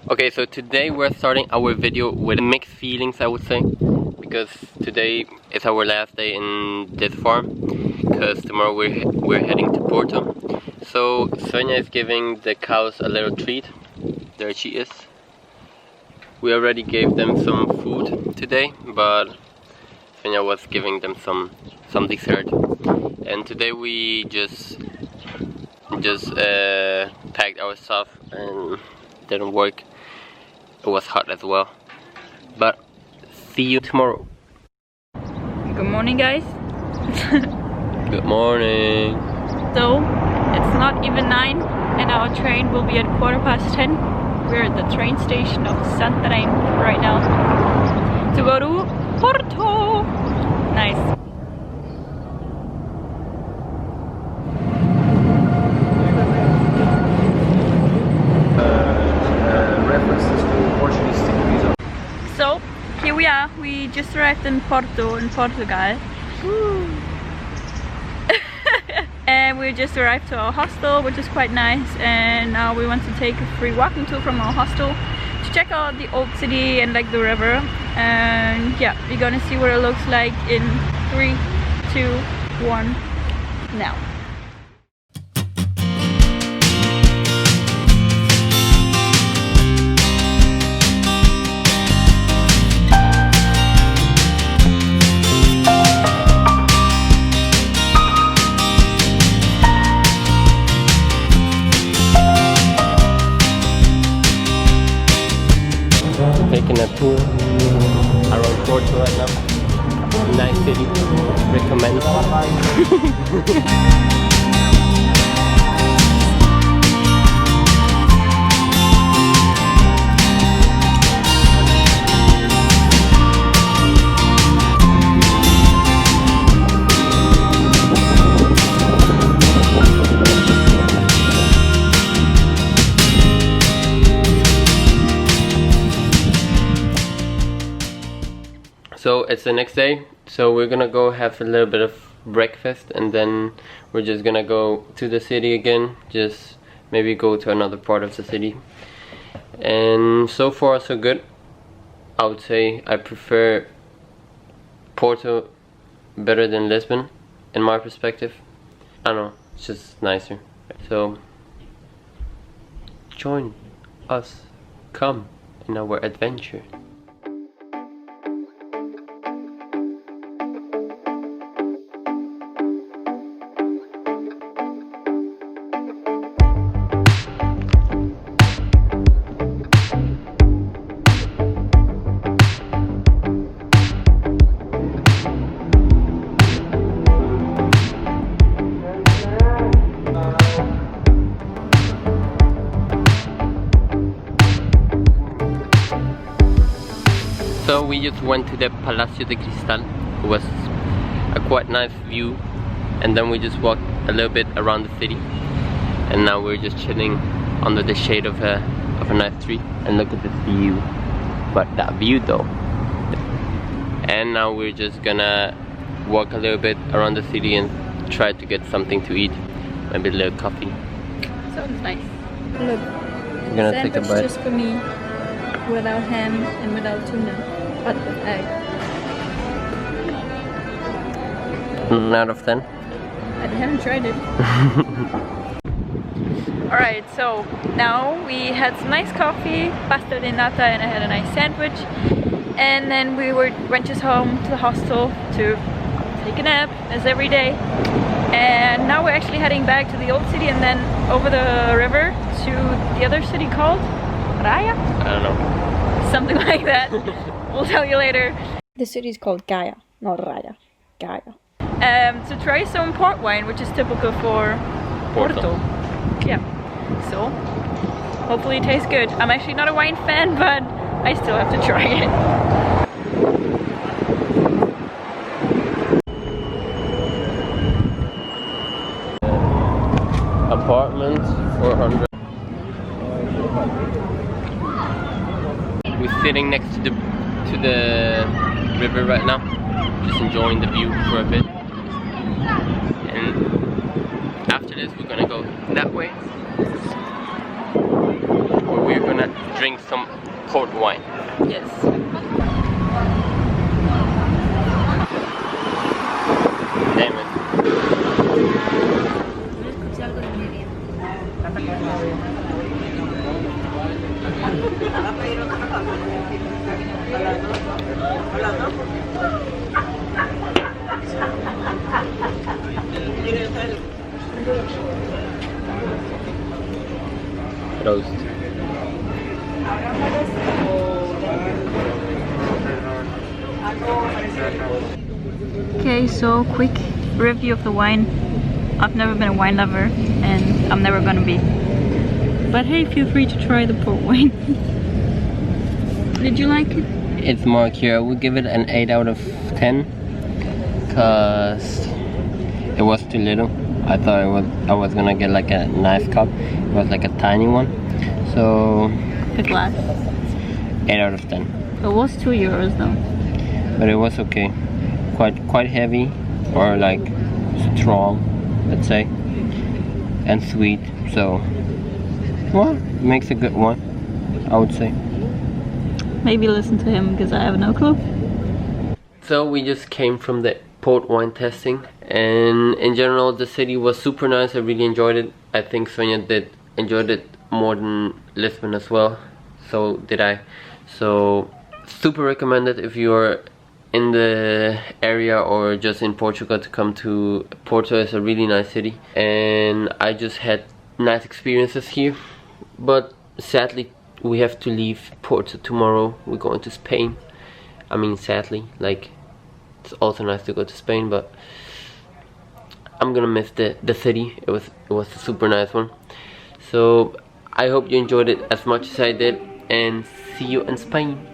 Okay, so today we're starting our video with mixed feelings, I would say, because today is our last day in this farm, because tomorrow we're heading to Porto. So Svenja is giving the cows a little treat. There she is. We already gave them some food today, but Svenja was giving them some dessert. And today we just packed our stuff and didn't work. It was hot as well. But see you tomorrow. Good morning, guys. Good morning. So it's not even 9 and our train will be at 10:15. We're at the train station of Santarém right now to go to Porto. Nice. References to Portuguese visa. So here we are. We just arrived in Porto in Portugal. Woo. And we just arrived to our hostel, which is quite nice, and now we want to take a free walking tour from our hostel to check out the old city and like the river. And yeah, we're gonna see what it looks like in 3, 2, 1 now. Taking a tour around Porto right now. Nice city. Recommend. So it's the next day, so we're gonna go have a little bit of breakfast and then we're just gonna go to the city again, just maybe go to another part of the city. And so far so good. I would say I prefer Porto better than Lisbon in my perspective. I don't know, it's just nicer. So join us, come in our adventure. So we just went to the Palacio de Cristal. It was a quite nice view, and then we just walked a little bit around the city, and now we're just chilling under the shade of a nice tree. And look at the view, but that view though. And now we're just gonna walk a little bit around the city and try to get something to eat, maybe a little coffee. Sounds nice. Look, We're gonna take a bite. just for me, without ham and without tuna, but with egg. 9 out of 10. I haven't tried it. Alright, so now we had some nice coffee, pasta de nata, and I had a nice sandwich. And then we went just home to the hostel to take a nap, as every day. And now we're actually heading back to the old city and then over the river to the other city called Raya? I don't know. Something like that. We'll tell you later. The city is called Gaia, not Raya. Gaia. To try some port wine, which is typical for Porto. Yeah. So, hopefully it tastes good. I'm actually not a wine fan, but I still have to try it. Apartment 400. We're sitting next to the river right now, just enjoying the view for a bit. And after this we're gonna go that way, where we're gonna drink some port wine. Yes. Damn it. Roast. Okay, so quick review of the wine. I've never been a wine lover and I'm never gonna be. But hey, feel free to try the port wine. Did you like it? It's marked here. I would give it an 8 out of 10 because it was too little. I thought I was gonna get like a nice cup. It was like a tiny one. So The glass. 8 out of 10. It was €2 though. But it was okay. Quite heavy, or like strong, let's say, and sweet. So well, it makes a good one, I would say. Maybe listen to him because I have no clue. So we just came from the port wine tasting, and in general the city was super nice. I really enjoyed it. I think Svenja enjoyed it more than Lisbon as well. So did I. So super recommended if you're in the area or just in Portugal to come to Porto. Is a really nice city, and I just had nice experiences here. But sadly we have to leave Porto tomorrow. We're going to Spain. I mean, sadly, like, it's also nice to go to Spain, but I'm gonna miss the city. It was a super nice one. So I hope you enjoyed it as much as I did, and see you in Spain.